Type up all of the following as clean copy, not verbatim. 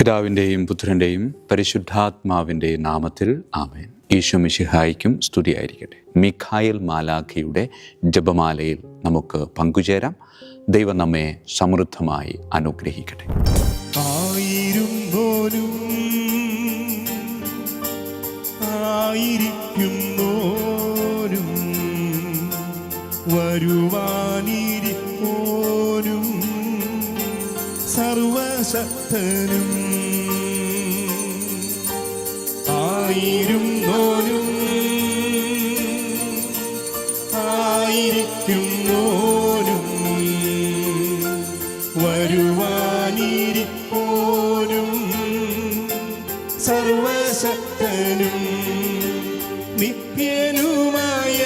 പിതാവിൻ്റെയും പുത്രൻ്റെയും പരിശുദ്ധാത്മാവിൻ്റെയും നാമത്തിൽ ആമേൻ. ഈശോ മിശിഹായ്ക്കും സ്തുതിയായിരിക്കട്ടെ. മിഖായേൽ മാലാഖയുടെ ജപമാലയിൽ നമുക്ക് പങ്കുചേരാം. ദൈവം നമ്മെ സമൃദ്ധമായി അനുഗ്രഹിക്കട്ടെ. ആയിരുന്നോനും ആയിരിക്കുന്നോനും വരുവാനിരിപ്പോനും സർവശക്തനും ആയിരുന്നോനും ആയിരിക്കുന്നോനും വരുവാനിരിപ്പോനും സർവശക്തനും നിത്യനുമായ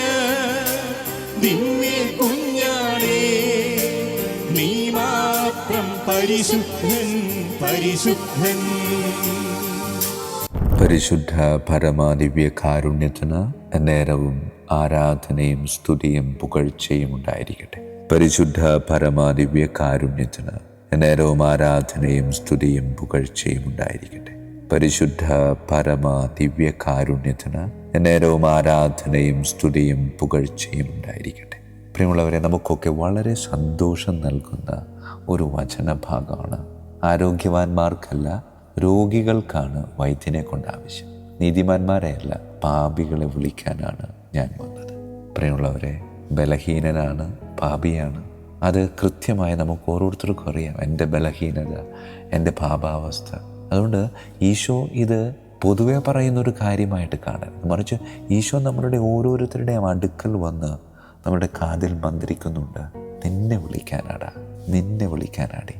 ദിവ്യ കുഞ്ഞാണേ, നീ മാത്രം പരിശുദ്ധൻ പരിശുദ്ധൻ. പരിശുദ്ധ പരമാദിവ്യ കാരുണ്യത്തിന് നേരവും ആരാധനയും സ്തുതിയും പുകഴ്ചയും ഉണ്ടായിരിക്കട്ടെ. പരിശുദ്ധ പരമാദിവ്യ കാരുണ്യത്തിന് നേരവും ആരാധനയും സ്തുതിയും പുകഴ്ചയും ഉണ്ടായിരിക്കട്ടെ. പരിശുദ്ധ പരമാദിവ്യ കാരുണ്യത്തിന് നേരവും ആരാധനയും സ്തുതിയും പുകഴ്ചയും ഉണ്ടായിരിക്കട്ടെ. പ്രിയമുള്ളവരെ, നമുക്കൊക്കെ വളരെ സന്തോഷം നൽകുന്ന ഒരു വചനഭാഗമാണ്. ആരോഗ്യവാന്മാർക്കല്ല, രോഗികൾക്കാണ് വൈദ്യനെ കൊണ്ട് ആവശ്യം. നീതിമാന്മാരെയല്ല, പാപികളെ വിളിക്കാനാണ് ഞാൻ വന്നത്. പ്രിയമുള്ളവരെ, ബലഹീനനാണ്, പാപിയാണ്. അത് കൃത്യമായി നമുക്ക് ഓരോരുത്തർക്കും അറിയാം, എൻ്റെ ബലഹീനത, എൻ്റെ പാപാവസ്ഥ. അതുകൊണ്ട് ഈശോ ഇത് പൊതുവെ പറയുന്നൊരു കാര്യമായിട്ട് കാണരുത്. മറിച്ച് ഈശോ നമ്മളുടെ ഓരോരുത്തരുടെയും അടുക്കൽ വന്ന് നമ്മുടെ കാതിൽ മന്ത്രിക്കുന്നുണ്ട്, നിന്നെ വിളിക്കാനാടാ, നിന്നെ വിളിക്കാനാടി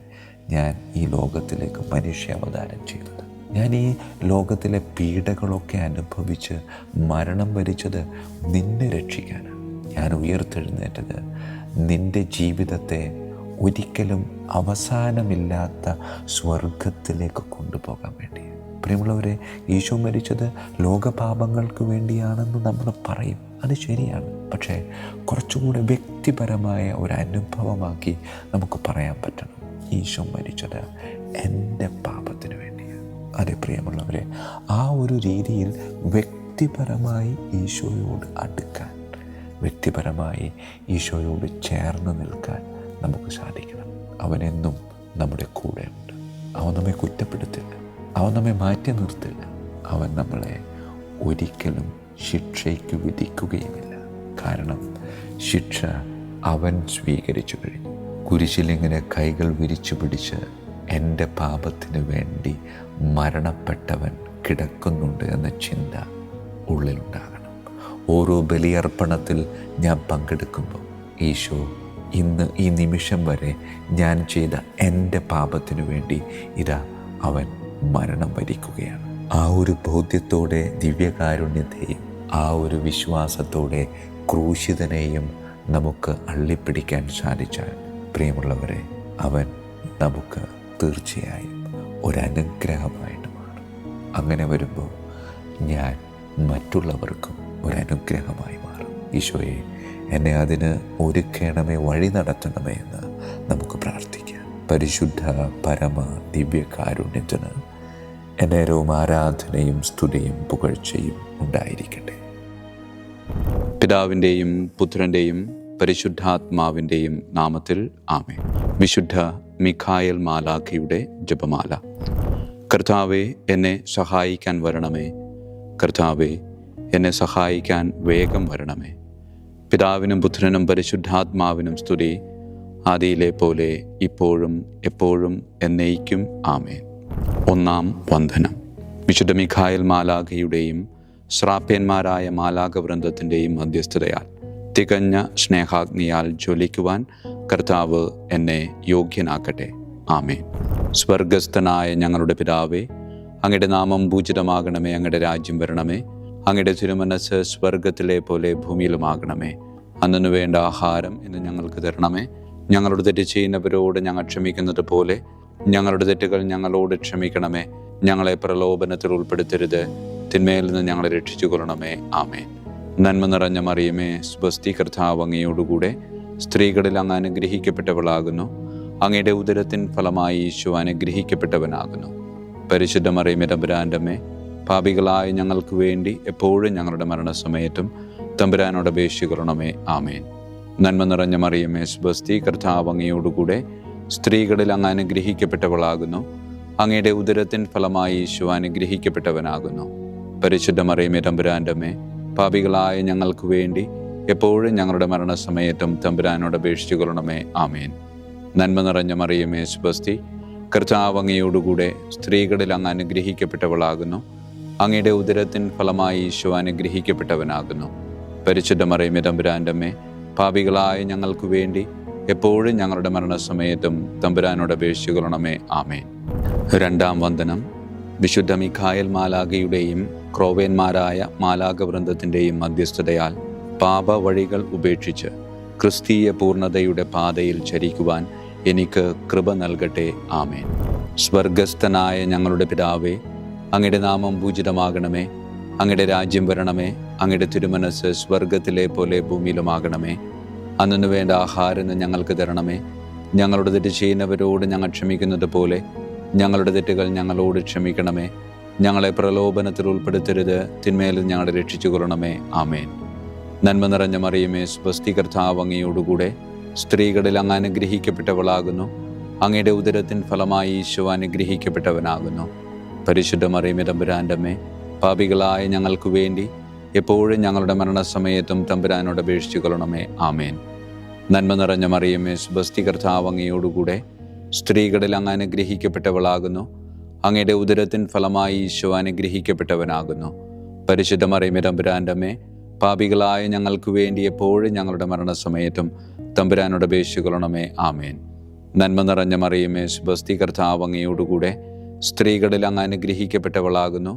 ഞാൻ ഈ ലോകത്തിലേക്ക് മനുഷ്യാവതാരം ചെയ്തത്. ഞാൻ ഈ ലോകത്തിലെ പീഡകളൊക്കെ അനുഭവിച്ച് മരണം വരിച്ചത് നിന്നെ രക്ഷിക്കാനാണ്. ഞാൻ ഉയർത്തെഴുന്നേറ്റത് നിൻ്റെ ജീവിതത്തെ ഒരിക്കലും അവസാനമില്ലാത്ത സ്വർഗത്തിലേക്ക് കൊണ്ടുപോകാൻ വേണ്ടി. പ്രിയമുള്ളവരെ, ഈശോ മരിച്ചത് ലോകപാപങ്ങൾക്ക് വേണ്ടിയാണെന്ന് നമ്മൾ പറയും, അത് ശരിയാണ്. പക്ഷേ കുറച്ചുകൂടെ വ്യക്തിപരമായ ഒരു അനുഭവമാക്കി നമുക്ക് പറയാൻ പറ്റണം, ഈശോ മരിച്ചത് എൻ്റെ പാപത്തിന് വേണ്ടിയാണ്. അതെ പ്രിയമുള്ളവരെ, ആ ഒരു രീതിയിൽ വ്യക്തിപരമായി ഈശോയോട് അടുക്കാൻ, വ്യക്തിപരമായി ഈശോയോട് ചേർന്ന് നിൽക്കാൻ നമുക്ക് സാധിക്കണം. അവനെന്നും നമ്മുടെ കൂടെയുണ്ട്. അവൻ നമ്മെ കുറ്റപ്പെടുത്തില്ല, അവൻ നമ്മെ മാറ്റി നിർത്തില്ല. അവൻ നമ്മളെ ഒരിക്കലും ശിക്ഷയ്ക്ക് വിധിക്കുകയുമില്ല. കാരണം ശിക്ഷ അവൻ സ്വീകരിച്ചു കഴിഞ്ഞു. കുരിശിലിങ്ങനെ കൈകൾ വിരിച്ചു പിടിച്ച് എൻ്റെ പാപത്തിന് വേണ്ടി മരണപ്പെട്ടവൻ കിടക്കുന്നുണ്ട് എന്ന ചിന്ത ഉള്ളിലുണ്ടാകണം. ഓരോ ബലിയർപ്പണത്തിൽ ഞാൻ പങ്കെടുക്കുമ്പോൾ ഈശോ ഇന്ന് ഈ നിമിഷം വരെ ഞാൻ ചെയ്ത എൻ്റെ പാപത്തിനു വേണ്ടി ഇതാ അവൻ മരണം വരിക്കുകയാണ്. ആ ഒരു ബോധ്യത്തോടെ ദിവ്യകാരുണ്യത്തെയും ആ ഒരു വിശ്വാസത്തോടെ ക്രൂശിതനെയും നമുക്ക് അള്ളിപ്പിടിക്കാൻ സാധിച്ചാൽ പ്രിയമുള്ളവരെ, അവൻ നമുക്ക് തീർച്ചയായും ഒരനുഗ്രഹമായിട്ട് മാറും. അങ്ങനെ വരുമ്പോൾ ഞാൻ മറ്റുള്ളവർക്കും ഒരനുഗ്രഹമായി മാറും. ഈശോയെ, എന്നെ അതിന് ഒരുക്കണമേ, വഴി നടത്തണമേ എന്ന് നമുക്ക് പ്രാർത്ഥിക്കാം. പരിശുദ്ധ പരമ ദിവ്യകാരുണ്യത്തിന് എന്നേരവും ആരാധനയും സ്തുതിയും പുകഴ്ചയും ഉണ്ടായിരിക്കട്ടെ. പിതാവിൻ്റെയും പുത്രൻ്റെയും പരിശുദ്ധാത്മാവിൻ്റെയും നാമത്തിൽ ആമേൻ. വിശുദ്ധ മിഖായേൽ മാലാഖയുടെ ജപമാല. കർത്താവേ, എന്നെ സഹായിക്കാൻ വരണമേ. കർത്താവേ, എന്നെ സഹായിക്കാൻ വേഗം വരണമേ. പിതാവിനും പുത്രനും പരിശുദ്ധാത്മാവിനും സ്തുതി, ആദിയിലെ പോലെ ഇപ്പോഴും എപ്പോഴും എന്നേക്കും ആമേൻ. ഒന്നാം വന്ദനം. വിശുദ്ധ മിഖായേൽ മാലാഖയുടെയും ശ്രാപ്യന്മാരായ മാലാഖവൃന്ദത്തിൻ്റെയും മധ്യസ്ഥതയാൽ തികഞ്ഞ സ്നേഹാഗ്നിയാൽ ജ്വലിക്കുവാൻ കർത്താവ് എന്നെ യോഗ്യനാക്കട്ടെ. ആമേൻ. സ്വർഗസ്ഥനായ ഞങ്ങളുടെ പിതാവേ, അങ്ങയുടെ നാമം പൂജിതമാകണമേ. അങ്ങയുടെ രാജ്യം വരണമേ. അങ്ങയുടെ തിരുമനസ്സ് സ്വർഗത്തിലെ പോലെ ഭൂമിയിലുമാകണമേ. അന്നു വേണ്ട ആഹാരം ഇന്ന് ഞങ്ങൾക്ക് തരണമേ. ഞങ്ങളോട് തെറ്റ് ചെയ്യുന്നവരോട് ഞങ്ങൾ ക്ഷമിക്കുന്നത് പോലെ ഞങ്ങളുടെ തെറ്റുകൾ ഞങ്ങളോട് ക്ഷമിക്കണമേ. ഞങ്ങളെ പ്രലോഭനത്തിൽ ഉൾപ്പെടുത്തരുത്, തിന്മയിൽ നിന്ന് ഞങ്ങളെ രക്ഷിച്ചു കൊള്ളണമേ. ആമേൻ. നന്മ നിറഞ്ഞ മറിയമേ, സ്വസ്തി, കർത്താവ് അങ്ങയോടുകൂടെ സ്ത്രീകളിൽ അങ്ങ് അനുഗ്രഹിക്കപ്പെട്ടവളാകുന്നു. അങ്ങയുടെ ഉദരത്തിൻ ഫലമായി ഈശോ അനുഗ്രഹിക്കപ്പെട്ടവനാകുന്നു. പരിശുദ്ധ മറിയമേ തമ്പുരാൻ്റെ അമ്മേ, പാപികളായ ഞങ്ങൾക്ക് വേണ്ടി എപ്പോഴും ഞങ്ങളുടെ മരണസമയത്തും തമ്പുരാനോട് അപേക്ഷിക്കണമേ. ആമേൻ. നന്മ നിറഞ്ഞ മറിയമേ സ്വസ്തി, കർത്താവ് അങ്ങയോടുകൂടെ സ്ത്രീകളിൽ അങ്ങ് അനുഗ്രഹിക്കപ്പെട്ടവളാകുന്നു. അങ്ങയുടെ ഉദരത്തിൻ ഫലമായി ഈശോ അനുഗ്രഹിക്കപ്പെട്ടവനാകുന്നു. പരിശുദ്ധ മറിയമേ തമ്പുരാൻ്റെ അമ്മേ, പാപികളായ ഞങ്ങൾക്ക് വേണ്ടി എപ്പോഴും ഞങ്ങളുടെ മരണസമയത്തും തമ്പുരാനോട് അപേക്ഷിച്ചുകൊള്ളണമേ. ആമേൻ. നന്മ നിറഞ്ഞ മറിയമേ സ്വസ്തി, കർത്താവ് അങ്ങയോടുകൂടെ സ്ത്രീകളിൽ അങ്ങ് അനുഗ്രഹിക്കപ്പെട്ടവളാകുന്നു. അങ്ങയുടെ ഉദരത്തിൻ ഫലമായി ഈശോ അനുഗ്രഹിക്കപ്പെട്ടവനാകുന്നു. പരിശുദ്ധ മറിയമേ തമ്പുരാൻ്റെ അമ്മേ, പാപികളായ ഞങ്ങൾക്ക് വേണ്ടി എപ്പോഴും ഞങ്ങളുടെ മരണസമയത്തും തമ്പുരാനോട് അപേക്ഷിച്ചുകൊള്ളണമേ. ആമേൻ. രണ്ടാം വന്ദനം. വിശുദ്ധ മിഖായേൽ മാലാഖയുടെയും ക്രോവേന്മാരായ മാലാഖവൃന്ദത്തിൻ്റെയും മധ്യസ്ഥതയാൽ പാപ വഴികൾ ഉപേക്ഷിച്ച് ക്രിസ്തീയ പൂർണ്ണതയുടെ പാതയിൽ ചരിക്കുവാൻ എനിക്ക് കൃപ നൽകട്ടെ. ആമേൻ. സ്വർഗസ്ഥനായ ഞങ്ങളുടെ പിതാവേ, അങ്ങയുടെ നാമം പൂജിതമാകണമേ. അങ്ങയുടെ രാജ്യം വരണമേ. അങ്ങയുടെ തിരുമനസ് സ്വർഗത്തിലെ പോലെ ഭൂമിയിലുമാകണമേ. അന്നു വേണ്ട ആഹാരം ഞങ്ങൾക്ക് തരണമേ. ഞങ്ങളുടെ തെറ്റ് ചെയ്യുന്നവരോട് ഞങ്ങൾ ക്ഷമിക്കുന്നത് പോലെ ഞങ്ങളുടെ തെറ്റുകൾ ഞങ്ങളോട് ക്ഷമിക്കണമേ. ഞങ്ങളെ പ്രലോഭനത്തിൽ ഉൾപ്പെടുത്തരുത്, തിന്മയിൽ ഞങ്ങളെ രക്ഷിച്ചുകൊള്ളണമേ. ആമേൻ. നന്മ നിറഞ്ഞ മറിയമേ സ്വസ്തി, കർത്താവ് അങ്ങയോടുകൂടെ സ്ത്രീകളിൽ അങ്ങ് അനുഗ്രഹിക്കപ്പെട്ടവളാകുന്നു. അങ്ങയുടെ ഉദരത്തിൻ ഫലമായി ഈശോ അനുഗ്രഹിക്കപ്പെട്ടവനാകുന്നു. പരിശുദ്ധ മറിയമേ തമ്പുരാൻ്റെ അമ്മേ, പാപികളായ ഞങ്ങൾക്ക് വേണ്ടി എപ്പോഴും ഞങ്ങളുടെ മരണസമയത്തും തമ്പുരാനോട് അപേക്ഷിച്ചുകൊള്ളണമേ. ആമേൻ. നന്മ നിറഞ്ഞ മറിയമേ സ്വസ്തി, കർത്താവ് അങ്ങയോടുകൂടെ സ്ത്രീകളിൽ അങ്ങ് അനുഗ്രഹിക്കപ്പെട്ടവളാകുന്നു. അങ്ങയുടെ ഉദരത്തിൻ ഫലമായി ഈശോ അനുഗ്രഹിക്കപ്പെട്ടവനാകുന്നു. പരിശുദ്ധ മറിയമേ തമ്പുരാൻ്റെ അമ്മേ, പാപികളായ ഞങ്ങൾക്ക് വേണ്ടി എപ്പോഴും ഞങ്ങളുടെ മരണസമയത്തും തമ്പുരാനോട് അപേക്ഷിച്ചുകൊള്ളണമേ. ആമേൻ. നന്മ നിറഞ്ഞ മറിയമേ സ്വസ്തി, കർത്താവ് അങ്ങയോടുകൂടെ സ്ത്രീകളിൽ അങ്ങ് അനുഗ്രഹിക്കപ്പെട്ടവളാകുന്നു.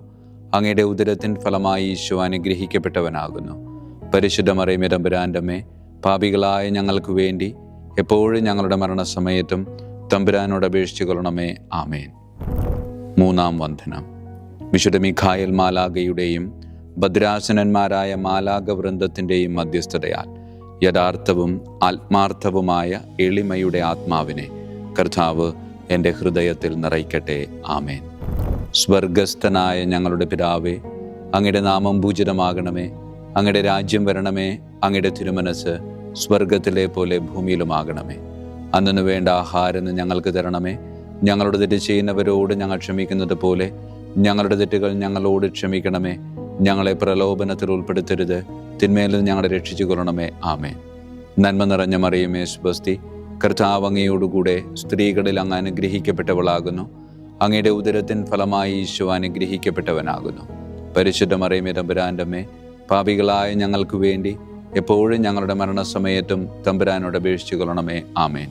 അങ്ങയുടെ ഉദരത്തിൻ ഫലമായി ഈശോ അനുഗ്രഹിക്കപ്പെട്ടവനാകുന്നു. പരിശുദ്ധ മറിയമേ തമ്പുരാൻ്റെ അമ്മേ, പാപികളായ ഞങ്ങൾക്ക് വേണ്ടി എപ്പോഴും ഞങ്ങളുടെ മരണസമയത്തും തമ്പുരാനോട് അപേക്ഷിച്ചുകൊള്ളണമേ. ആമേൻ. മൂന്നാം വന്ദനം. വിശുദ്ധ മിഖായേൽ മാലാഖയുടെയും ഭദ്രാസനന്മാരായ മാലാഖവൃന്ദത്തിൻ്റെയും മധ്യസ്ഥതയാൽ യഥാർത്ഥവും ആത്മാർത്ഥവുമായ എളിമയുടെ ആത്മാവിനെ കർത്താവ് എൻ്റെ ഹൃദയത്തിൽ നിറയ്ക്കട്ടെ. ആമേൻ. സ്വർഗസ്ഥനായ ഞങ്ങളുടെ പിതാവേ, അങ്ങയുടെ നാമം പൂജിതമാകണമേ. അങ്ങയുടെ രാജ്യം വരണമേ. അങ്ങയുടെ തിരുമനസ് സ്വർഗത്തിലെ പോലെ ഭൂമിയിലുമാകണമേ. അന്നു വേണ്ട ആഹാരം ഞങ്ങൾക്ക് തരണമേ. ഞങ്ങളുടെ തെറ്റ് ചെയ്യുന്നവരോട് ഞങ്ങൾ ക്ഷമിക്കുന്നത് പോലെ ഞങ്ങളുടെ തെറ്റുകൾ ഞങ്ങളോട് ക്ഷമിക്കണമേ. ഞങ്ങളെ പ്രലോഭനത്തിൽ ഉൾപ്പെടുത്തരുത്, തിന്മയിൽ ഞങ്ങളെ രക്ഷിച്ചുകൊള്ളണമേ. ആമേൻ. നന്മ നിറഞ്ഞ മറിയമേ സ്വസ്തി, കർത്താവ് അങ്ങയോടുകൂടെ സ്ത്രീകളിൽ അങ്ങ് അനുഗ്രഹിക്കപ്പെട്ടവളാകുന്നു. അങ്ങയുടെ ഉദരത്തിൻ ഫലമായി ഈശോ അനുഗ്രഹിക്കപ്പെട്ടവനാകുന്നു. പരിശുദ്ധ മറിയമേ തമ്പുരാൻ്റെ അമ്മേ, പാപികളായ ഞങ്ങൾക്ക് വേണ്ടി എപ്പോഴും ഞങ്ങളുടെ മരണസമയത്തും തമ്പുരാനോട് അപേക്ഷിച്ചുകൊള്ളണമേ. ആമേൻ.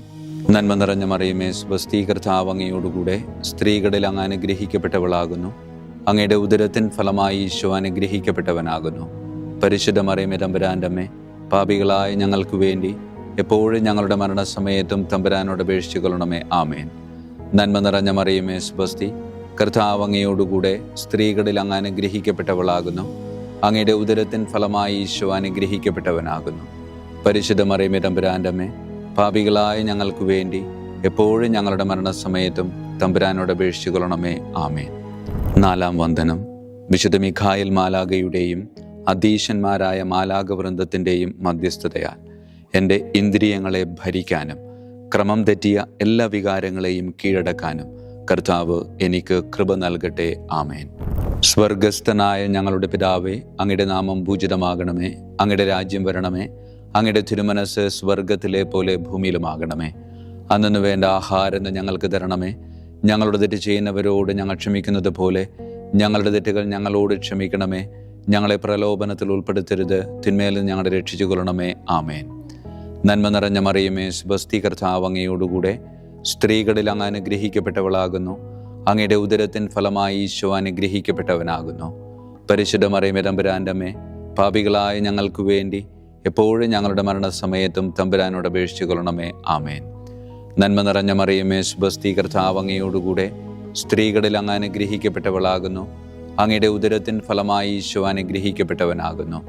നന്മ നിറഞ്ഞ മറിയമേ സ്വസ്തി, കർത്താവ് അങ്ങയോടുകൂടെ സ്ത്രീകളിൽ അങ്ങ് അനുഗ്രഹിക്കപ്പെട്ടവളാകുന്നു. അങ്ങയുടെ ഉദരത്തിൻ ഫലമായി ഈശോ അനുഗ്രഹിക്കപ്പെട്ടവനാകുന്നു. പരിശുദ്ധ മറിയമേ തമ്പുരാൻ്റെ അമ്മേ, പാപികളായ ഞങ്ങൾക്ക് വേണ്ടി എപ്പോഴും ഞങ്ങളുടെ മരണസമയത്തും തമ്പുരാനോട് അപേക്ഷിച്ചുകൊള്ളണമേ. ആമേൻ. നന്മ നിറഞ്ഞ മറിയമേ സ്വസ്തി, കർത്താവ് അങ്ങയോടുകൂടെ സ്ത്രീകളിൽ അങ്ങ് അനുഗ്രഹിക്കപ്പെട്ടവളാകുന്നു. അങ്ങയുടെ ഉദരത്തിൻ ഫലമായി ഈശോ അനുഗ്രഹിക്കപ്പെട്ടവനാകുന്നു. പരിശുദ്ധ മറിയമേ തമ്പുരാൻ്റെ അമ്മേ, പാപികളായ ഞങ്ങൾക്ക് വേണ്ടി എപ്പോഴും ഞങ്ങളുടെ മരണസമയത്തും തമ്പുരാനോട് അപേക്ഷിച്ചുകൊള്ളണമേ. ആമേൻ. നാലാം വന്ദനം. വിശുദ്ധ മിഖായേൽ മാലാഖയുടെയും അധീശന്മാരായ മാലാഖവൃന്ദത്തിൻ്റെയും മധ്യസ്ഥതയാൽ എൻ്റെ ഇന്ദ്രിയങ്ങളെ ഭരിക്കാനും ക്രമം തെറ്റിയ എല്ലാ വികാരങ്ങളെയും കീഴടക്കാനും കർത്താവ് എനിക്ക് കൃപ നൽകട്ടെ. ആമേൻ. സ്വർഗസ്ഥനായ ഞങ്ങളുടെ പിതാവേ, അങ്ങയുടെ നാമം പൂജിതമാകണമേ. അങ്ങയുടെ രാജ്യം വരണമേ. അങ്ങയുടെ തിരുമനസ് സ്വർഗത്തിലെ പോലെ ഭൂമിയിലുമാകണമേ. അന്നു വേണ്ട ആഹാരം ഞങ്ങൾക്ക് തരണമേ. ഞങ്ങളുടെ തെറ്റ് ചെയ്യുന്നവരോട് ഞങ്ങൾ ക്ഷമിക്കുന്നത് പോലെ ഞങ്ങളുടെ തെറ്റുകൾ ഞങ്ങളോട് ക്ഷമിക്കണമേ. ഞങ്ങളെ പ്രലോഭനത്തിൽ ഉൾപ്പെടുത്തരുത്, തിന്മയിൽ ഞങ്ങളെ രക്ഷിച്ചുകൊള്ളണമേ. ആമേൻ. നന്മ നിറഞ്ഞ മറിയമേ സ്വസ്തി, കർത്താവ് അങ്ങയോടുകൂടെ സ്ത്രീകളിൽ അങ്ങ് അനുഗ്രഹിക്കപ്പെട്ടവളാകുന്നു. അങ്ങയുടെ ഉദരത്തിൻ ഫലമായി ഈശോ അനുഗ്രഹിക്കപ്പെട്ടവനാകുന്നു. പരിശുദ്ധ മറിയമേ തമ്പുരാൻ്റെ അമ്മേ, പാപികളായ ഞങ്ങൾക്ക് വേണ്ടി എപ്പോഴും ഞങ്ങളുടെ മരണസമയത്തും തമ്പുരാനോട് അപേക്ഷിച്ചുകൊള്ളണമേ. ആമേൻ. നന്മ നിറഞ്ഞ മറിയമേ സ്വസ്തി, കർത്താവ് അങ്ങയോടുകൂടെ സ്ത്രീകളിൽ അങ്ങ് അനുഗ്രഹിക്കപ്പെട്ടവളാകുന്നു. അങ്ങയുടെ ഉദരത്തിൻ ഫലമായി ഈശോ അനുഗ്രഹിക്കപ്പെട്ടവനാകുന്നു.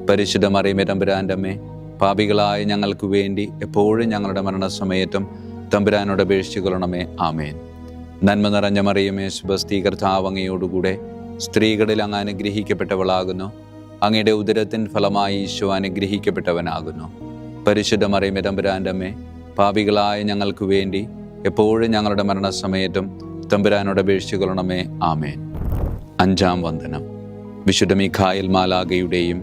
പരിശുദ്ധ മറിയമേ തമ്പുരാൻ്റെ അമ്മേ, പാപികളായ ഞങ്ങൾക്ക് വേണ്ടി എപ്പോഴും ഞങ്ങളുടെ മരണസമയത്തും തമ്പുരാനോട് അപേക്ഷിച്ചുകൊള്ളണമേ. ആമേൻ. നന്മ നിറഞ്ഞ മറിയമേ സ്വസ്തി, കർത്താവ് അങ്ങയോടുകൂടെ സ്ത്രീകളിൽ അങ്ങ് അനുഗ്രഹിക്കപ്പെട്ടവളാകുന്നു. അങ്ങയുടെ ഉദരത്തിൻ ഫലമായി ഈശോ അനുഗ്രഹിക്കപ്പെട്ടവനാകുന്നു. പരിശുദ്ധ മറിയമേ തമ്പുരാൻ്റെ അമ്മേ, പാപികളായ ഞങ്ങൾക്ക് വേണ്ടി എപ്പോഴും ഞങ്ങളുടെ മരണസമയത്തും തമ്പുരാനോട് അപേക്ഷിച്ചുകൊള്ളണമേ. ആമേൻ. അഞ്ചാം വന്ദനം. വിശുദ്ധ മീഖായേൽ മാലാഖയുടെയും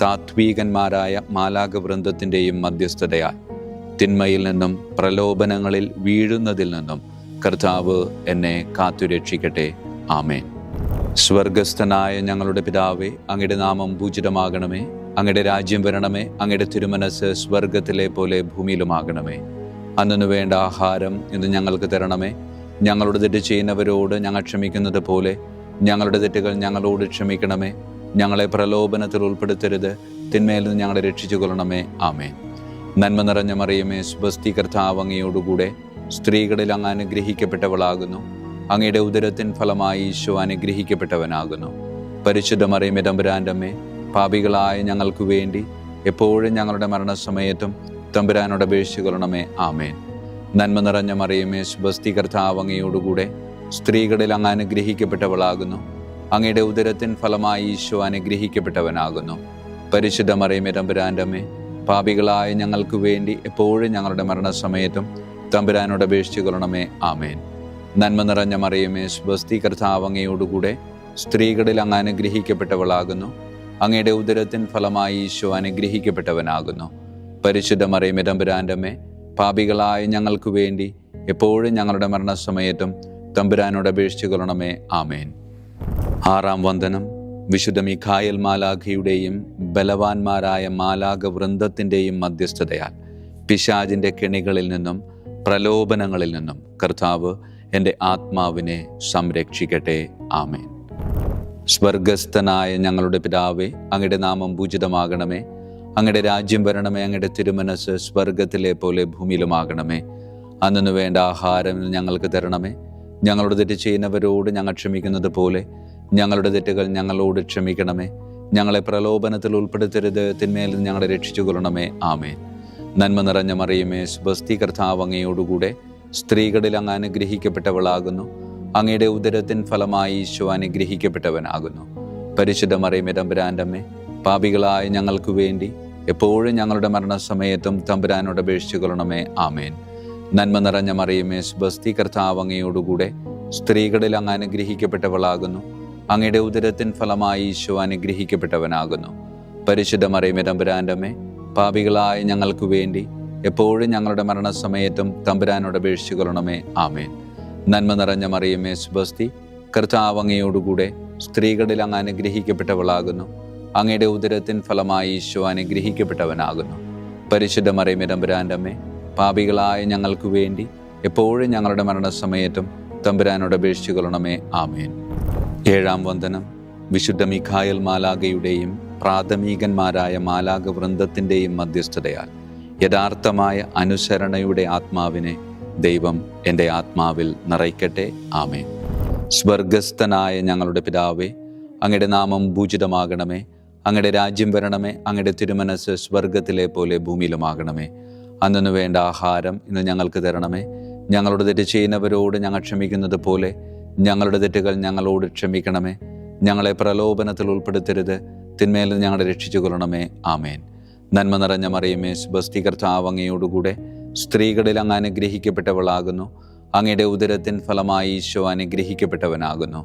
താത്വീകന്മാരായ മാലാഖ വൃന്ദത്തിൻ്റെയും മധ്യസ്ഥതയാൽ തിന്മയിൽ നിന്നും പ്രലോഭനങ്ങളിൽ വീഴുന്നതിൽ നിന്നും കർത്താവ് എന്നെ കാത്തുരക്ഷിക്കട്ടെ. ആമേൻ. സ്വർഗസ്ഥനായ ഞങ്ങളുടെ പിതാവേ, അങ്ങയുടെ നാമം പൂജിതമാകണമേ. അങ്ങയുടെ രാജ്യം വരണമേ. അങ്ങയുടെ തിരുമനസ് സ്വർഗത്തിലെ പോലെ ഭൂമിയിലുമാകണമേ. അന്നു വേണ്ട ആഹാരം ഇന്ന് ഞങ്ങൾക്ക് തരണമേ. ഞങ്ങളുടെ തെറ്റ് ചെയ്യുന്നവരോട് ഞങ്ങൾ ക്ഷമിക്കുന്നത് പോലെ ഞങ്ങളുടെ തെറ്റുകൾ ഞങ്ങളോട് ക്ഷമിക്കണമേ. ഞങ്ങളെ പ്രലോഭനത്തിൽ ഉൾപ്പെടുത്തരുത്, തിന്മയിൽ നിന്ന് ഞങ്ങളെ രക്ഷിച്ചു കൊള്ളണമേ. ആമേൻ. നന്മ നിറഞ്ഞ മറിയമേ സ്വസ്തി, കർത്താവ് അങ്ങയോടുകൂടെ സ്ത്രീകളിൽ അങ്ങ് അനുഗ്രഹിക്കപ്പെട്ടവളാകുന്നു. അങ്ങയുടെ ഉദരത്തിൻ ഫലമായി ഈശോ അനുഗ്രഹിക്കപ്പെട്ടവനാകുന്നു. പരിശുദ്ധ മറിയമേ തമ്പുരാൻ്റെ അമ്മേ, പാപികളായ ഞങ്ങൾക്ക് വേണ്ടി എപ്പോഴും ഞങ്ങളുടെ മരണസമയത്തും തമ്പുരാനോട് അപേക്ഷിച്ചു കൊള്ളണമേ. ആമേൻ. നന്മ നിറഞ്ഞ മറിയമേ സ്വസ്തി, കർത്താവ് അങ്ങയോടുകൂടെ സ്ത്രീകളിൽ അങ്ങ് അനുഗ്രഹിക്കപ്പെട്ടവളാകുന്നു. അങ്ങയുടെ ഉദരത്തിൻ ഫലമായി ഈശോ അനുഗ്രഹിക്കപ്പെട്ടവനാകുന്നു. പരിശുദ്ധ മറിയമേ തമ്പുരാൻ്റെ അമ്മേ, പാപികളായ ഞങ്ങൾക്ക് വേണ്ടി എപ്പോഴും ഞങ്ങളുടെ മരണസമയത്തും തമ്പുരാനോട് അപേക്ഷിച്ചു കൊള്ളണമേ. ആമേൻ. നന്മ നിറഞ്ഞ മറിയമേ സ്വസ്തി, കർത്താവ് അങ്ങയോടുകൂടെ സ്ത്രീകളിൽ അങ്ങ് അനുഗ്രഹിക്കപ്പെട്ടവളാകുന്നു. അങ്ങയുടെ ഉദരത്തിൻ ഫലമായി ഈശോ അനുഗ്രഹിക്കപ്പെട്ടവനാകുന്നു. പരിശുദ്ധ മറിയമേ തമ്പുരാൻ്റെ അമ്മേ, പാപികളായ ഞങ്ങൾക്ക് വേണ്ടി എപ്പോഴും ഞങ്ങളുടെ മരണസമയത്തും തമ്പുരാനോട് അപേക്ഷിച്ചു കൊള്ളണമേ. ആമേൻ. ആറാം വന്ദനം. വിശുദ്ധ മീഖായേൽ മാലാഖയുടെയും ബലവാന്മാരായ മാലാഖ വൃന്ദത്തിൻ്റെയും മധ്യസ്ഥതയാൽ പിശാചിൻ്റെ കെണികളിൽ നിന്നും പ്രലോഭനങ്ങളിൽ നിന്നും കർത്താവ് എൻ്റെ ആത്മാവിനെ സംരക്ഷിക്കട്ടെ. ആമേൻ. സ്വർഗസ്ഥനായ ഞങ്ങളുടെ പിതാവേ, അങ്ങയുടെ നാമം പൂജിതമാകണമേ. അങ്ങയുടെ രാജ്യം വരണമേ. അങ്ങയുടെ തിരുമനസ് സ്വർഗത്തിലെ പോലെ ഭൂമിയിലുമാകണമേ. അന്നു വേണ്ട ആഹാരം ഞങ്ങൾക്ക് തരണമേ. ഞങ്ങളുടെ തെറ്റ് ചെയ്യുന്നവരോട് ഞങ്ങൾ ക്ഷമിക്കുന്നത് പോലെ ഞങ്ങളുടെ തെറ്റുകൾ ഞങ്ങളോട് ക്ഷമിക്കണമേ. ഞങ്ങളെ പ്രലോഭനത്തിൽ ഉൾപ്പെടുത്തരുത്, തിന്മയിൽ നിന്ന് ഞങ്ങളെ രക്ഷിച്ചു കൊള്ളണമേ. ആമേൻ. നന്മ നിറഞ്ഞ മറിയമേ സ്വസ്തി, കർത്താവ് അങ്ങയോടുകൂടെ സ്ത്രീകളിൽ അങ്ങ് അനുഗ്രഹിക്കപ്പെട്ടവളാകുന്നു. അങ്ങയുടെ ഉദരത്തിൻ ഫലമായി ഈശോ അനുഗ്രഹിക്കപ്പെട്ടവനാകുന്നു. പരിശുദ്ധ മറിയമേ തമ്പുരാൻ്റെ അമ്മേ, പാപികളായ ഞങ്ങൾക്ക് വേണ്ടി എപ്പോഴും ഞങ്ങളുടെ മരണസമയത്തും തമ്പുരാനോട് അപേക്ഷിച്ചു കൊള്ളണമേ. ആമേൻ. നന്മ നിറഞ്ഞ മറിയമേ സ്വസ്തി, കർത്താവ് അങ്ങയോടുകൂടെ സ്ത്രീകളിൽ അങ്ങ് അനുഗ്രഹിക്കപ്പെട്ടവളാകുന്നു. അങ്ങയുടെ ഉദരത്തിൻ ഫലമായി ഈശോ അനുഗ്രഹിക്കപ്പെട്ടവനാകുന്നു. പരിശുദ്ധ മറിയമേ തമ്പുരാൻ്റെ അമ്മേ, പാപികളായ ഞങ്ങൾക്ക് വേണ്ടി എപ്പോഴും ഞങ്ങളുടെ മരണസമയത്തും തമ്പുരാനോട് അപേക്ഷിച്ചു കൊള്ളണമേ. ആമേൻ. നന്മ നിറഞ്ഞ മറിയമേ സ്വസ്തി, കർത്താവ് അങ്ങയോടുകൂടെ സ്ത്രീകളിൽ അങ്ങ് അനുഗ്രഹിക്കപ്പെട്ടവളാകുന്നു. അങ്ങയുടെ ഉദരത്തിൻ ഫലമായി ഈശോ അനുഗ്രഹിക്കപ്പെട്ടവനാകുന്നു. പരിശുദ്ധ മറിയമേ തമ്പുരാൻ്റെ അമ്മേ, പാപികളായ ഞങ്ങൾക്ക് വേണ്ടി എപ്പോഴും ഞങ്ങളുടെ മരണസമയത്തും തമ്പുരാനോട് അപേക്ഷിച്ചു കൊള്ളണമേ. ആമേൻ. ഏഴാം വന്ദനം. വിശുദ്ധ മീഖായേൽ മാലാഖയുടെയും പ്രാഥമികന്മാരായ മാലാഖ വൃന്ദത്തിൻ്റെയും മധ്യസ്ഥതയാൽ യഥാർത്ഥമായ അനുസരണയുടെ ആത്മാവിനെ ദൈവം എൻ്റെ ആത്മാവിൽ നിറയ്ക്കട്ടെ. ആമേൻ. സ്വർഗസ്ഥനായ ഞങ്ങളുടെ പിതാവേ, അങ്ങയുടെ നാമം പൂജിതമാകണമേ. അങ്ങയുടെ രാജ്യം വരണമേ. അങ്ങയുടെ തിരുമനസ് സ്വർഗത്തിലെ പോലെ ഭൂമിയിലുമാകണമേ. അന്നു വേണ്ട ആഹാരം ഇന്ന് ഞങ്ങൾക്ക് തരണമേ. ഞങ്ങളുടെ തെറ്റ് ചെയ്യുന്നവരോട് ഞങ്ങൾ ക്ഷമിക്കുന്നത് പോലെ ഞങ്ങളുടെ തെറ്റുകൾ ഞങ്ങളോട് ക്ഷമിക്കണമേ. ഞങ്ങളെ പ്രലോഭനത്തിൽ ഉൾപ്പെടുത്തരുത്, തിന്മയിൽ നിന്ന് ഞങ്ങളെ രക്ഷിച്ചു കൊള്ളണമേ. ആമേൻ. നന്മ നിറഞ്ഞ മറിയമേ സ്വസ്തി, കർത്താവ് അങ്ങയോടുകൂടെ സ്ത്രീകളിൽ അങ്ങ് അനുഗ്രഹിക്കപ്പെട്ടവളാകുന്നു. അങ്ങയുടെ ഉദരത്തിൻ ഫലമായി ഈശോ അനുഗ്രഹിക്കപ്പെട്ടവനാകുന്നു.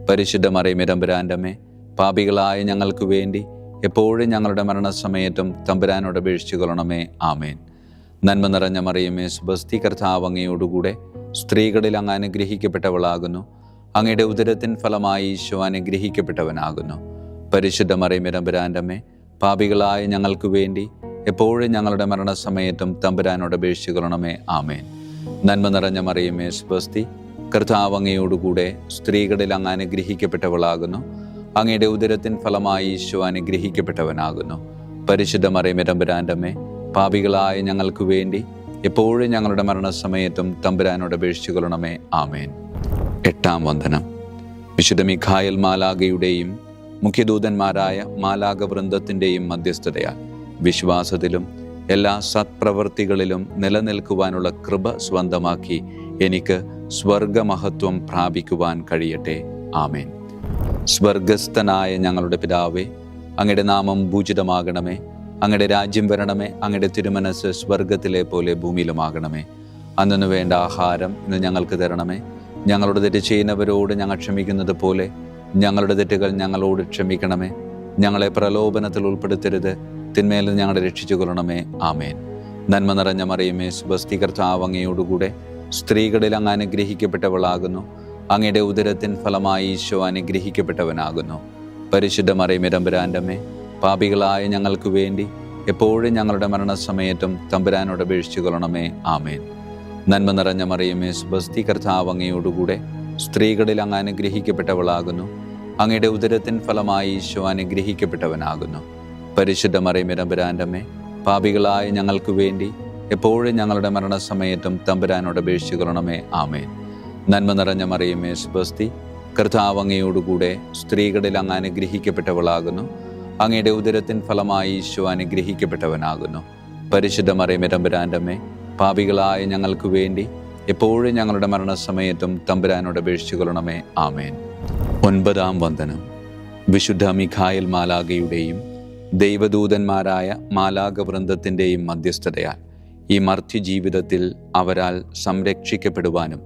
പരിശുദ്ധ മറിയമേ തമ്പുരാൻ്റെ അമ്മേ, പാപികളായ ഞങ്ങൾക്ക് വേണ്ടി എപ്പോഴും ഞങ്ങളുടെ മരണസമയത്തും തമ്പുരാനോട് അപേക്ഷിച്ചു കൊള്ളണമേ. ആമേൻ. നന്മ നിറഞ്ഞ മറിയമേ സ്വസ്തി, കർത്താവ് അങ്ങയോടുകൂടെ സ്ത്രീകളിൽ അങ്ങ് അനുഗ്രഹിക്കപ്പെട്ടവളാകുന്നു. അങ്ങയുടെ ഉദരത്തിൻ ഫലമായി ഈശോ അനുഗ്രഹിക്കപ്പെട്ടവനാകുന്നു. പരിശുദ്ധ മറിയമേ തമ്പുരാൻ്റെ അമ്മേ, പാപികളായ ഞങ്ങൾക്ക് വേണ്ടി എപ്പോഴും ഞങ്ങളുടെ മരണസമയത്തും തമ്പുരാനോട് അപേക്ഷിച്ചു കൊള്ളണമേ. ആമേൻ. നന്മ നിറഞ്ഞ മറിയമേ സ്വസ്തി, കർത്താവ് അങ്ങയോടുകൂടെ സ്ത്രീകളിൽ അങ്ങ് അനുഗ്രഹിക്കപ്പെട്ടവളാകുന്നു. അങ്ങയുടെ ഉദരത്തിൻ ഫലമായി ഈശോ അനുഗ്രഹിക്കപ്പെട്ടവനാകുന്നു. പരിശുദ്ധ മറിയമേ തമ്പുരാൻ്റെ അമ്മേ, പാപികളായ ഞങ്ങൾക്ക് വേണ്ടി എപ്പോഴും ഞങ്ങളുടെ മരണസമയത്തും തമ്പുരാനോട് അപേക്ഷിച്ചു കൊള്ളണമേ. ആമേൻ. എട്ടാം വന്ദനം. വിശുദ്ധ മീഖായേൽ മാലാഖയുടെയും മുഖ്യദൂതന്മാരായ മാലാഖ വൃന്ദത്തിൻ്റെയും മധ്യസ്ഥതയാൽ വിശ്വാസത്തിലും എല്ലാ സത്പ്രവൃത്തികളിലും നിലനിൽക്കുവാനുള്ള കൃപ സ്വന്തമാക്കി എനിക്ക് സ്വർഗമഹത്വം പ്രാപിക്കുവാൻ കഴിയട്ടെ. ആമേൻ. സ്വർഗസ്ഥനായ ഞങ്ങളുടെ പിതാവേ, അങ്ങയുടെ നാമം പൂജിതമാകണമേ. അങ്ങയുടെ രാജ്യം വരണമേ. അങ്ങയുടെ തിരുമനസ് സ്വർഗത്തിലെ പോലെ ഭൂമിയിലുമാകണമേ. അന്നു വേണ്ട ആഹാരം ഇന്ന് ഞങ്ങൾക്ക് തരണമേ. ഞങ്ങളുടെ തെറ്റ് ചെയ്യുന്നവരോട് ഞങ്ങൾ ക്ഷമിക്കുന്നത് പോലെ ഞങ്ങളുടെ തെറ്റുകൾ ഞങ്ങളോട് ക്ഷമിക്കണമേ. ഞങ്ങളെ പ്രലോഭനത്തിൽ ഉൾപ്പെടുത്തരുത്, തിന്മയിൽ ഞങ്ങളെ രക്ഷിച്ചു കൊള്ളണമേ. ആമേൻ. നന്മ നിറഞ്ഞ മറിയമേ, സ്വസ്തി, കർത്താവ് അങ്ങയോടുകൂടെ സ്ത്രീകളിൽ അങ്ങ് അനുഗ്രഹിക്കപ്പെട്ടവളാകുന്നു. അങ്ങയുടെ ഉദരത്തിൻ ഫലമായി ഈശോ അനുഗ്രഹിക്കപ്പെട്ടവനാകുന്നു. പരിശുദ്ധ മറിയമേ, തമ്പുരാന്റെ അമ്മേ, പാപികളായ ഞങ്ങൾക്ക് വേണ്ടി എപ്പോഴും ഞങ്ങളുടെ മരണസമയത്തും തമ്പുരാനോട് അപേക്ഷിച്ചു കൊള്ളണമേ. ആമേൻ. നന്മ നിറഞ്ഞ മറിയമേ, സ്വസ്തി, കർത്താവ് അങ്ങയോടുകൂടെ സ്ത്രീകളിൽ അങ്ങ് അനുഗ്രഹിക്കപ്പെട്ടവളാകുന്നു. അങ്ങയുടെ ഉദരത്തിൻ ഫലമായി ഈശോ അനുഗ്രഹിക്കപ്പെട്ടവനാകുന്നു. പരിശുദ്ധ മറിയമേ, തമ്പുരാന്റെ അമ്മേ, പാപികളായ ഞങ്ങൾക്ക് വേണ്ടി എപ്പോഴും ഞങ്ങളുടെ മരണസമയത്തും തമ്പുരാനോട് അപേക്ഷിച്ചു കൊള്ളണമേ. ആമേൻ. നന്മ നിറഞ്ഞ മറിയമേ, സ്വസ്തി, കർത്താവ് അങ്ങയോടുകൂടെ സ്ത്രീകളിൽ അങ്ങ് അനുഗ്രഹിക്കപ്പെട്ടവളാകുന്നു. അങ്ങയുടെ ഉദരത്തിൻ ഫലമായി ഈശോ അനുഗ്രഹിക്കപ്പെട്ടവനാകുന്നു. പരിശുദ്ധ മറിയമേ, തമ്പുരാന്റെ അമ്മേ, പാപികളായ ഞങ്ങൾക്ക് വേണ്ടി എപ്പോഴും ഞങ്ങളുടെ മരണസമയത്തും തമ്പുരാനോട് അപേക്ഷിച്ചു കൊള്ളണമേ. ആമേൻ. 9-ാം വന്ദനം. വിശുദ്ധ മിഖായേൽ മാലാഖയുടെയും ദൈവദൂതന്മാരായ മാലാഖവൃന്ദത്തിൻ്റെയും മധ്യസ്ഥതയാൽ ഈ മർത്യ ജീവിതത്തിൽ അവരാൽ സംരക്ഷിക്കപ്പെടുവാനും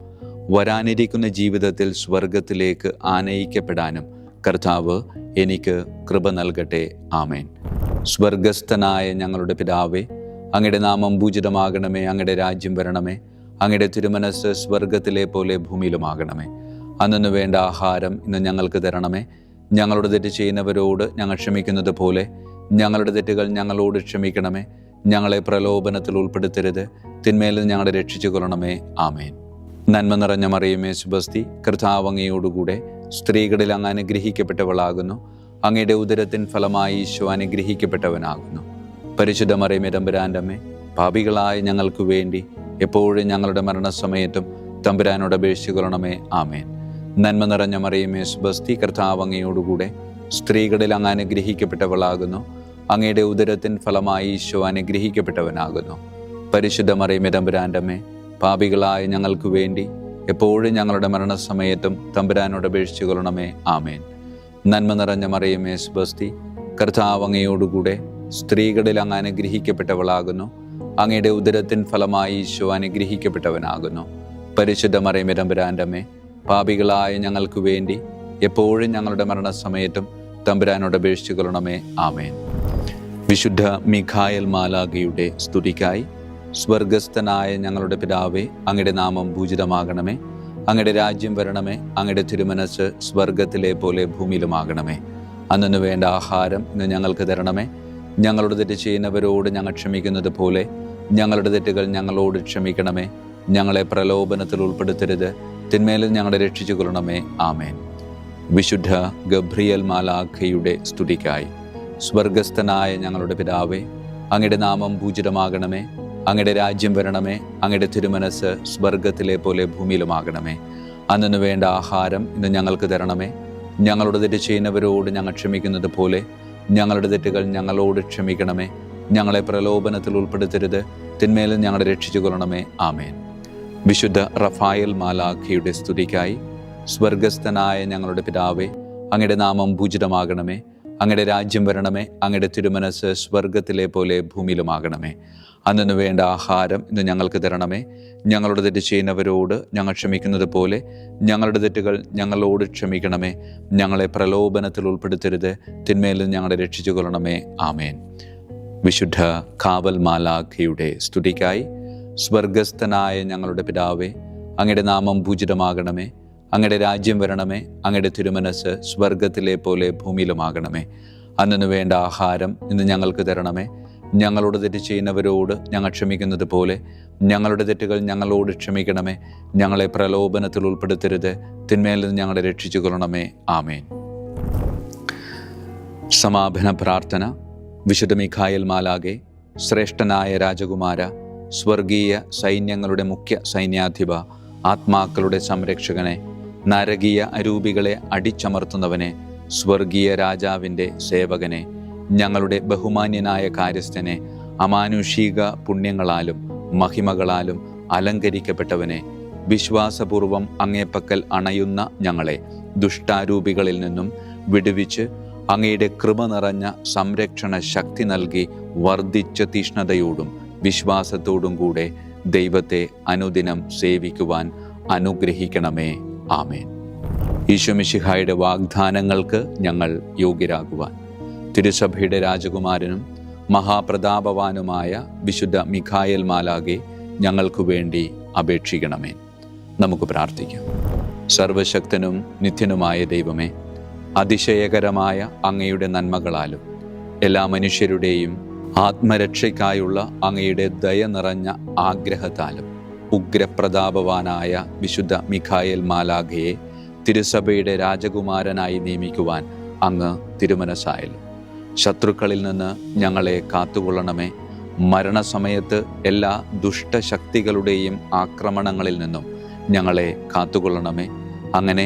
വരാനിരിക്കുന്ന ജീവിതത്തിൽ സ്വർഗത്തിലേക്ക് ആനയിക്കപ്പെടാനും കർത്താവ് എനിക്ക് കൃപ നൽകട്ടെ. ആമേൻ. സ്വർഗസ്ഥനായ ഞങ്ങളുടെ പിതാവേ, അങ്ങയുടെ നാമം പൂജിതമാകണമേ. അങ്ങയുടെ രാജ്യം വരണമേ. അങ്ങയുടെ തിരുമനസ് സ്വർഗത്തിലെ പോലെ ഭൂമിയിലുമാകണമേ. അന്നു വേണ്ട ആഹാരം ഇന്ന് ഞങ്ങൾക്ക് തരണമേ. ഞങ്ങളുടെ തെറ്റ് ചെയ്യുന്നവരോട് ഞങ്ങൾ ക്ഷമിക്കുന്നത് പോലെ ഞങ്ങളുടെ തെറ്റുകൾ ഞങ്ങളോട് ക്ഷമിക്കണമേ. ഞങ്ങളെ പ്രലോഭനത്തിൽ ഉൾപ്പെടുത്തരുത്, തിന്മയിൽ ഞങ്ങളെ രക്ഷിച്ചു കൊള്ളണമേ. ആമേൻ. നന്മ നിറഞ്ഞ മറിയമേ, സ്വസ്തി, കർത്താവ് അങ്ങയോടുകൂടെ സ്ത്രീകളിൽ അങ്ങ് അനുഗ്രഹിക്കപ്പെട്ടവളാകുന്നു. അങ്ങയുടെ ഉദരത്തിൻ ഫലമായി ഈശോ അനുഗ്രഹിക്കപ്പെട്ടവനാകുന്നു. പരിശുദ്ധ മറിയമേ, തമ്പുരാന്റെ അമ്മേ, പാപികളായ ഞങ്ങൾക്ക് വേണ്ടി എപ്പോഴും ഞങ്ങളുടെ മരണസമയത്തും തമ്പുരാനോട് അപേക്ഷിച്ചു കൊള്ളണമേ. ആമേൻ. നന്മ നിറഞ്ഞ മറിയമേ, സ്വസ്തി, കർത്താവ് അങ്ങയോടുകൂടെ സ്ത്രീകളിൽ അങ്ങ് അനുഗ്രഹിക്കപ്പെട്ടവളാകുന്നു. അങ്ങയുടെ ഉദരത്തിൻ ഫലമായി ഈശോ അനുഗ്രഹിക്കപ്പെട്ടവനാകുന്നു. പരിശുദ്ധ മറിയമേ, തമ്പുരാന്റെ അമ്മേ, പാപികളായ ഞങ്ങൾക്ക് വേണ്ടി എപ്പോഴും ഞങ്ങളുടെ മരണസമയത്തും തമ്പുരാനോട് അപേക്ഷിച്ചു കൊള്ളണമേ. ആമേൻ. നന്മ നിറഞ്ഞ മറിയമേ, സ്വസ്തി, കർത്താവ് അങ്ങയോടുകൂടെ സ്ത്രീകളിൽ അങ്ങ് അനുഗ്രഹിക്കപ്പെട്ടവളാകുന്നു. അങ്ങയുടെ ഉദരത്തിൻ ഫലമായി ഈശോ അനുഗ്രഹിക്കപ്പെട്ടവനാകുന്നു. പരിശുദ്ധ മറിയമേ, തമ്പുരാന്റെ അമ്മേ, പാപികളായ ഞങ്ങൾക്ക് വേണ്ടി എപ്പോഴും ഞങ്ങളുടെ മരണസമയത്തും തമ്പുരാനോട് അപേക്ഷിച്ചു കൊള്ളണമേ. ആമേൻ. വിശുദ്ധ മിഖായേൽ മാലാഖയുടെ സ്തുതിക്കായി. സ്വർഗസ്ഥനായ ഞങ്ങളുടെ പിതാവേ, അങ്ങയുടെ നാമം പൂജിതമാകണമേ. അങ്ങയുടെ രാജ്യം വരണമേ. അങ്ങയുടെ തിരുമനസ് സ്വർഗത്തിലെ പോലെ ഭൂമിയിലുമാകണമേ. അന്നു വേണ്ട ആഹാരം ഇന്ന് ഞങ്ങൾക്ക് തരണമേ. ഞങ്ങളുടെ തെറ്റ് ചെയ്യുന്നവരോട് ഞങ്ങൾ ക്ഷമിക്കുന്നത് പോലെ ഞങ്ങളുടെ തെറ്റുകൾ ഞങ്ങളോട് ക്ഷമിക്കണമേ. ഞങ്ങളെ പ്രലോഭനത്തിൽ ഉൾപ്പെടുത്തരുത്, തിന്മയിൽ ഞങ്ങളെ രക്ഷിച്ചു കൊള്ളണമേ. ആമേൻ. വിശുദ്ധ ഗബ്രിയേൽ മാലാഖയുടെ സ്തുതിക്കായി. സ്വർഗസ്ഥനായ ഞങ്ങളുടെ പിതാവേ, അങ്ങയുടെ നാമം പൂജിതമാകണമേ. അങ്ങയുടെ രാജ്യം വരണമേ. അങ്ങയുടെ തിരുമനസ് സ്വർഗത്തിലെ പോലെ ഭൂമിയിലുമാകണമേ. അന്നു വേണ്ട ആഹാരം ഇന്ന് ഞങ്ങൾക്ക് തരണമേ. ഞങ്ങളുടെ തെറ്റ് ചെയ്യുന്നവരോട് ഞങ്ങൾ ക്ഷമിക്കുന്നത് പോലെ ഞങ്ങളുടെ തെറ്റുകൾ ഞങ്ങളോട് ക്ഷമിക്കണമേ. ഞങ്ങളെ പ്രലോഭനത്തിൽ ഉൾപ്പെടുത്തരുത്, തിന്മയിൽ ഞങ്ങളെ രക്ഷിച്ചു കൊള്ളണമേ. ആമേൻ. വിശുദ്ധ റഫായേൽ മാലാഖയുടെ സ്തുതിക്കായി. സ്വർഗസ്ഥനായ ഞങ്ങളുടെ പിതാവേ, അങ്ങയുടെ നാമം പൂജിതമാകണമേ. അങ്ങയുടെ രാജ്യം വരണമേ. അങ്ങയുടെ തിരുമനസ് സ്വർഗത്തിലെ പോലെ ഭൂമിയിലുമാകണമേ. അന്നു വേണ്ട ആഹാരം ഇന്ന് ഞങ്ങൾക്ക് തരണമേ. ഞങ്ങളുടെ തെറ്റ് ചെയ്യുന്നവരോട് ഞങ്ങൾ ക്ഷമിക്കുന്നത് പോലെ ഞങ്ങളുടെ തെറ്റുകൾ ഞങ്ങളോട് ക്ഷമിക്കണമേ. ഞങ്ങളെ പ്രലോഭനത്തിൽ ഉൾപ്പെടുത്തരുത്, തിന്മയിൽ ഞങ്ങളെ രക്ഷിച്ചു കൊള്ളണമേ. ആമേൻ. വിശുദ്ധ കാവൽ മാലാഖയുടെ സ്തുതിക്കായി. സ്വർഗസ്ഥനായ ഞങ്ങളുടെ പിതാവേ, അങ്ങയുടെ നാമം പൂജിതമാകണമേ. അങ്ങയുടെ രാജ്യം വരണമേ. അങ്ങയുടെ തിരുമനസ് സ്വർഗത്തിലെ പോലെ ഭൂമിയിലുമാകണമേ. അന്നു വേണ്ട ആഹാരം ഇന്ന് ഞങ്ങൾക്ക് തരണമേ. ഞങ്ങളോട് തെറ്റ് ചെയ്യുന്നവരോട് ഞങ്ങൾ ക്ഷമിക്കുന്നത് പോലെ ഞങ്ങളുടെ തെറ്റുകൾ ഞങ്ങളോട് ക്ഷമിക്കണമേ. ഞങ്ങളെ പ്രലോഭനത്തിൽ ഉൾപ്പെടുത്തരുത്, തിന്മയിൽ നിന്ന് ഞങ്ങളെ രക്ഷിച്ചു കൊള്ളണമേ. ആമേൻ. സമാപന പ്രാർത്ഥന. വിശുദ്ധ മിഖായേൽ മാലാഖേ, ശ്രേഷ്ഠനായ രാജകുമാര, സ്വർഗീയ സൈന്യങ്ങളുടെ മുഖ്യ സൈന്യാധിപ, ആത്മാക്കളുടെ സംരക്ഷകനെ, നരകീയ അരൂപികളെ അടിച്ചമർത്തുന്നവനെ, സ്വർഗീയ രാജാവിൻ്റെ സേവകനെ, ഞങ്ങളുടെ ബഹുമാന്യനായ കാര്യസ്ഥനെ, അമാനുഷിക പുണ്യങ്ങളാലും മഹിമകളാലും അലങ്കരിക്കപ്പെട്ടവനെ, വിശ്വാസപൂർവം അങ്ങേപ്പക്കൽ അണയുന്ന ഞങ്ങളെ ദുഷ്ടാരൂപികളിൽ നിന്നും വിടുവിച്ച് അങ്ങയുടെ കൃപ നിറഞ്ഞ സംരക്ഷണ ശക്തി നൽകി വർദ്ധിച്ച തീഷ്ണതയോടും വിശ്വാസത്തോടും കൂടെ ദൈവത്തെ അനുദിനം സേവിക്കുവാൻ അനുഗ്രഹിക്കണമേ. ആമേൻ. ഈശോമിശിഹായുടെ വാഗ്ദാനങ്ങൾക്ക് ഞങ്ങൾ യോഗ്യരാകുവാൻ തിരുസഭയുടെ രാജകുമാരനും മഹാപ്രതാപവാനുമായ വിശുദ്ധ മിഖായേൽ മാലാഖെ ഞങ്ങൾക്ക് വേണ്ടി അപേക്ഷിക്കണമേ. നമുക്ക് പ്രാർത്ഥിക്കാം. സർവശക്തനും നിത്യനുമായ ദൈവമേ, അതിശയകരമായ അങ്ങയുടെ നന്മകളാലും എല്ലാ മനുഷ്യരുടെയും ആത്മരക്ഷയ്ക്കായുള്ള അങ്ങയുടെ ദയ നിറഞ്ഞ ആഗ്രഹത്താലും ഉഗ്രപ്രതാപവാനായ വിശുദ്ധ മിഖായേൽ മാലാഖയെ തിരുസഭയുടെ രാജകുമാരനായി നിയമിക്കുവാൻ അങ്ങ് തിരുമനസ്സായാലും ശത്രുക്കളിൽ നിന്ന് ഞങ്ങളെ കാത്തുകൊള്ളണമേ. മരണസമയത്ത് എല്ലാ ദുഷ്ടശക്തികളുടെയും ആക്രമണങ്ങളിൽ നിന്നും ഞങ്ങളെ കാത്തുകൊള്ളണമേ. അങ്ങനെ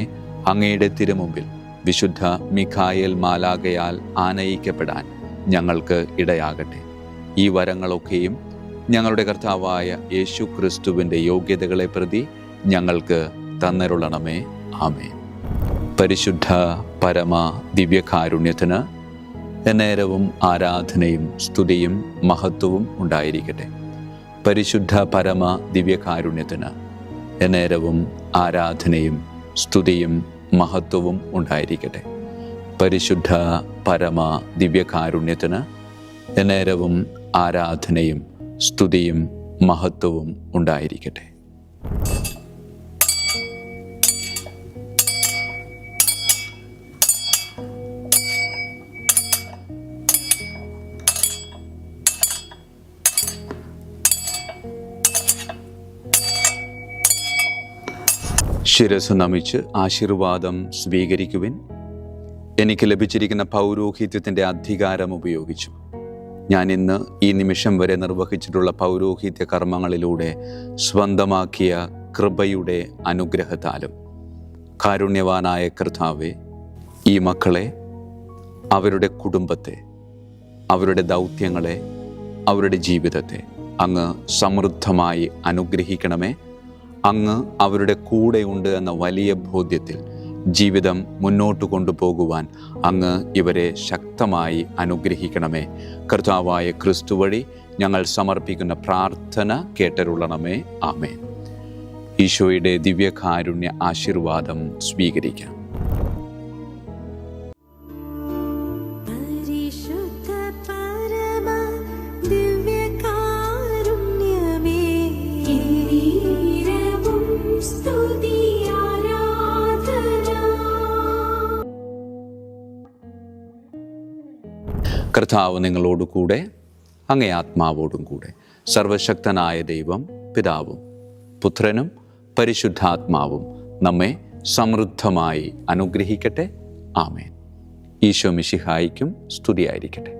അങ്ങയുടെ തിരുമുമ്പിൽ വിശുദ്ധ മിഖായേൽ മാലാഖയാൽ ആനയിക്കപ്പെടാൻ ഞങ്ങൾക്ക് ഇടയാകട്ടെ. ഈ വരങ്ങളൊക്കെയും ഞങ്ങളുടെ കർത്താവായ യേശു ക്രിസ്തുവിൻ്റെ യോഗ്യതകളെ പ്രതി ഞങ്ങൾക്ക് തന്നരുളണമേ. ആമേൻ. പരിശുദ്ധ പരമ ദിവ്യകാരുണ്യത്തിന് എന്നേരവും ആരാധനയും സ്തുതിയും മഹത്വവും ഉണ്ടായിരിക്കട്ടെ. പരിശുദ്ധ പരമ ദിവ്യകാരുണ്യത്തിന് എന്നേരവും ആരാധനയും സ്തുതിയും മഹത്വവും ഉണ്ടായിരിക്കട്ടെ. പരിശുദ്ധ പരമ ദിവ്യകാരുണ്യത്തിന് എന്നേരവും ആരാധനയും സ്തുതിയും മഹത്വവും ഉണ്ടായിരിക്കട്ടെ. ശിരസ് നമിച്ച് ആശീർവാദം സ്വീകരിക്കുവിൻ. എനിക്ക് ലഭിച്ചിരിക്കുന്ന പൗരോഹിത്യത്തിൻ്റെ അധികാരം ഉപയോഗിച്ചു ഞാൻ ഇന്ന് ഈ നിമിഷം വരെ നിർവഹിച്ചിട്ടുള്ള പൗരോഹിത്യ കർമ്മങ്ങളിലൂടെ സ്വന്തമാക്കിയ കൃപയുടെ അനുഗ്രഹത്താലും കാരുണ്യവാനായ കർത്താവേ, ഈ മക്കളെ, അവരുടെ കുടുംബത്തെ, അവരുടെ ദൗത്യങ്ങളെ, അവരുടെ ജീവിതത്തെ അങ്ങ് സമൃദ്ധമായി അനുഗ്രഹിക്കണമേ. അങ്ങ് അവരുടെ കൂടെയുണ്ട് എന്ന വലിയ ബോധ്യത്തിൽ ജീവിതം മുന്നോട്ട് കൊണ്ടുപോകുവാൻ അങ്ങ് ഇവരെ ശക്തമായി അനുഗ്രഹിക്കണമേ. കർത്താവായ ക്രിസ്തു വഴി ഞങ്ങൾ സമർപ്പിക്കുന്ന പ്രാർത്ഥന കേട്ടരുളണമേ. ആമേൻ. ഈശോയുടെ ദിവ്യകാരുണ്യ ആശീർവാദം സ്വീകരിക്കാം. കർത്താവ് നിങ്ങളോട് കൂടെ, അങ്ങേ ആത്മാവോടും കൂടെ. സർവശക്തനായ ദൈവം പിതാവും പുത്രനും പരിശുദ്ധാത്മാവും നമ്മെ സമൃദ്ധമായി അനുഗ്രഹിക്കട്ടെ. ആമേൻ. ഈശോ മിശിഹായിക്കും സ്തുതിയായിരിക്കട്ടെ.